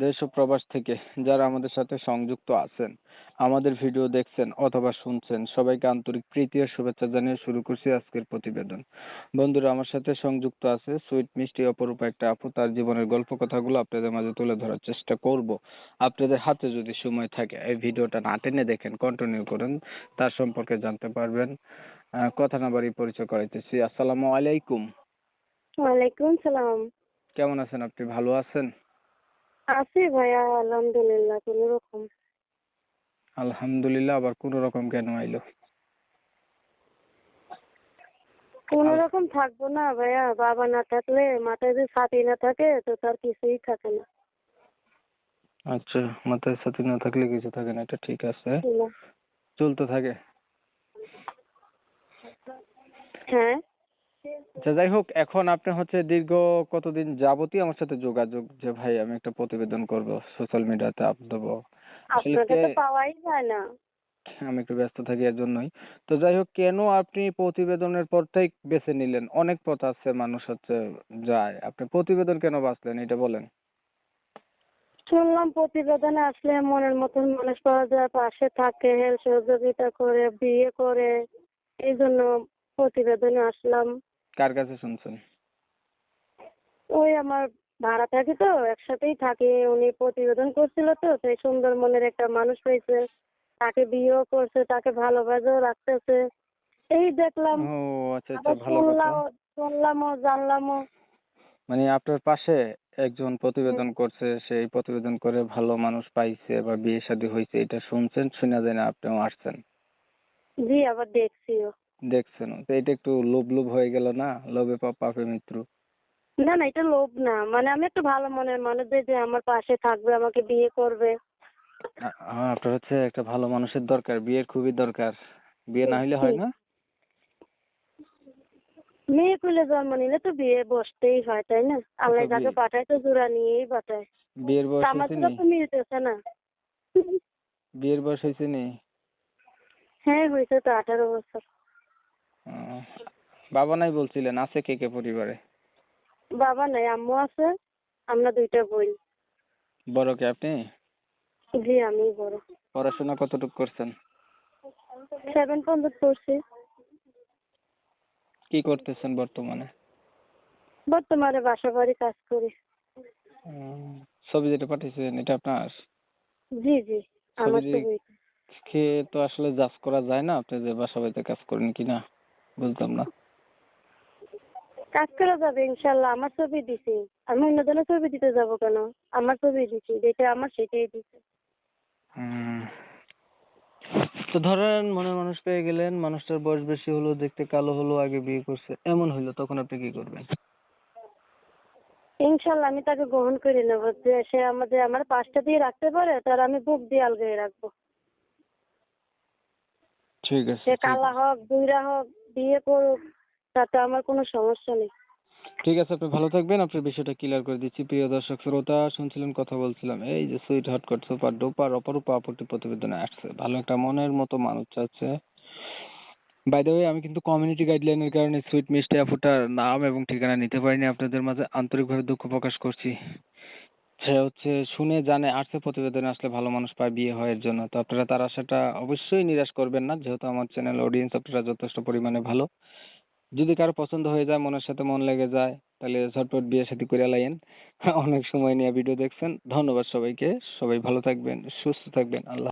দেশ ও প্রবাস থেকে যারা আমাদের সাথে সংযুক্ত আছেন, আমাদের ভিডিও দেখছেন অথবা শুনছেন, সবাইকে আন্তরিক প্রীতি ও শুভেচ্ছা জানিয়ে শুরু করছি আজকের প্রতিবেদন। বন্ধুরা, আমার সাথে সংযুক্ত আছে সুইট মিষ্টি অপরূপা একটা আপু। তার জীবনের গল্প কথাগুলো আপনাদের মাঝে তুলে ধরার চেষ্টা করব। আপনাদের হাতে যদি সময় থাকে এই ভিডিওটা না টেনে দেখেন, কন্টিনিউ করেন, তার সম্পর্কে জানতে পারবেন। কথা না বাড়িয়ে পরিচয় করাইতেছি। আসসালামু আলাইকুম। ওয়ালাইকুম সালাম। কেমন আছেন আপনি? ভালো আছেন? আছি ভাইয়া, আলহামদুলিল্লাহ কোনো রকম। আলহামদুলিল্লাহ আবার কোন রকম কেন আইলো? কোনো রকম থাকবো না ভাইয়া, বাবা না থাকলে মাথায় যদি ছাতি না থাকে তো তার কিছুই থাকে না। আচ্ছা, মাথায় ছাতি না থাকলে কিছু থাকে না, এটা ঠিক আছে। না। চলতে থাকে। হ্যাঁ। আচ্ছা, যাই হোক, এখন আপনি হচ্ছে দীর্ঘ কতদিন যাবতই আমার সাথে যোগাযোগ যে ভাই আমি একটা প্রতিবেদন করব, সোশ্যাল মিডিয়াতে আপ দেবো। আসলে আপনাকে তো পাওয়াই যায় না। আমি একটু ব্যস্ত থাকি এর জন্যই। তো যাই হোক, কেন আপনি প্রতিবেদনের পথটাই বেছে নিলেন? অনেক পথ আছে, মানুষ হচ্ছে যায়, আপনি প্রতিবেদন কেন বাছলেন এটা বলেন। শুনলাম প্রতিবেদনে আসলে মনের মতন মানুষ পাওয়া যায়, পাশে থাকে, হেল্প সহযোগিতা করে, বিয়ে করে, এই জন্য প্রতিবেদনে আসলাম। কার কাছে শুনছেন? ওই আমার ভাড়া থাকি তো, একসাথেই থাকি, উনি প্রতিবেদন করছিল তো, সেই সুন্দর মনের একটা মানুষ পেয়েছে, তাকে বিয়েও করছে, তাকে ভালোবাসাও রাখতেছে, এই দেখলাম। ও আচ্ছা আচ্ছা, আবার ভালো কথা। শুনলামও জানলামও। মানে আপনার পাশে একজন প্রতিবেদন করছে, সেই প্রতিবেদন করে ভালো মানুষ পাইছে বা বিয়ে শাদী হয়েছে, এটা শুনছেন, শুনে যায় না আপনিও আসছেন, জি, আবার দেখছিও। দেখছেন। তো এটা একটু লোভ লোভ হয়ে গেল না? লোভে পাপ পাপে মৃত্যু। না না, এটা লোভ না, মানে আমি একটু ভালো মনের মানুষ, যে আমার পাশে থাকবে, আমাকে বিয়ে করবে। হ্যাঁ, আপনার হচ্ছে একটা ভালো মানুষের দরকার, বিয়ের খুবই দরকার। বিয়ে না হইলে জি। হয় না। মেয়ে কুলে জন্ম নিলে তো বিয়ে বসতেই হয়, তাই না? তো আল্লাহ যাকে পাঠায় তো জোড়া নিয়েই পাঠায়। বিয়ের তা বয়স আমার হয়েছে জোড়া নি? তো মিলতেছে না। বিয়ের বয়স হয়েছে নি? হ্যাঁ, হয়েছে তো 18 বছর। আহ, বাবা নাই বলছিলেন, আছে কে কে পরিবারে? বাবা নাই, আম্মু আছে, আমরা 2টা বোন। বড় কে আপনি? জি, আমি বড়। পড়াশোনা কতটুকু করছেন? 7 পর্যন্ত পড়ছি। কি করতেছেন বর্তমানে? বর্তমানে বাসা বাড়ি কাজ করি। ছবি যেটা পাঠিয়েছেন এটা আপনার? জি জি, আমার ছবি ছবি। দেখে তো আসলে জাজ করা যায় না আপনি যে বাসা বাড়িতে কাজ করেন কিনা, বুঝলাম না। কাজ করা যাবে ইনশাল্লাহ, আমার ছবি দিছি। আমি অন্যজনের ছবি দিতে যাব কেন? আমার ছবি দিছি, যেটা আমার সেটাই দিছি। হুম। তো ধরেন মনে মানুষ পেয়ে গেলেন, মানুষটার বয়স বেশি হলো, দেখতে কালো হলো, আগে বিয়ে করছে, এমন হইলো, তখন আপনি কি করবেন? ইনশাল্লাহ আমি তাকে গ্রহণ করে নেব, যে সে আমার পাশটা দিয়ে রাখতে পারে, তার আমি বুক দিয়ে আলগিয়ে রাখবো। ঠিক আছে, সে ঠিক কালা আছে। হোক, বুইড়া হোক, বিয়ে করুক, তাতে আমার কোনো সমস্যা নেই। ঠিক আছে, আপনি ভালো থাকবেন। আপনার বিষয়টা ক্লিয়ার করে দিচ্ছি। প্রিয় দর্শক শ্রোতা, শুনছিলেন, কথা বলছিলাম এই যে সুইট হট কট সুপার ডুপার অপরূপা আপুটি প্রতিবেদনে আসছে, ভালো একটা মনের মতো মানুষ চাচ্ছে। বাই দ্য ওয়ে, আমি কিন্তু কমিউনিটি গাইডলাইনের কারণে সুইট মিষ্টি আপুটার নাম এবং ঠিকানা নিতে পারিনি, আপনাদের মাঝে আন্তরিকভাবে দুঃখ প্রকাশ করছি। সে হচ্ছে শুনে জানে আসছে প্রতিবেদনে, আসলে ভালো মানুষ পায়, বিয়ে হয় এর জন্য। তো আপনারা তার আশাটা অবশ্যই নিরাশ করবেন না, যেহেতু আমার চ্যানেল অডিয়েন্স আপনারা যথেষ্ট পরিমাণে ভালো। যদি কারো পছন্দ হয়ে যায়, মনের সাথে মন লেগে যায়, তাহলে ঝটপট বিয়ে শাদী করে লাইয়েন। অনেক সময় নিয়ে ভিডিও দেখছেন। ধন্যবাদ সবাইকে। সবাই ভালো থাকবেন, সুস্থ থাকবেন। আল্লাহ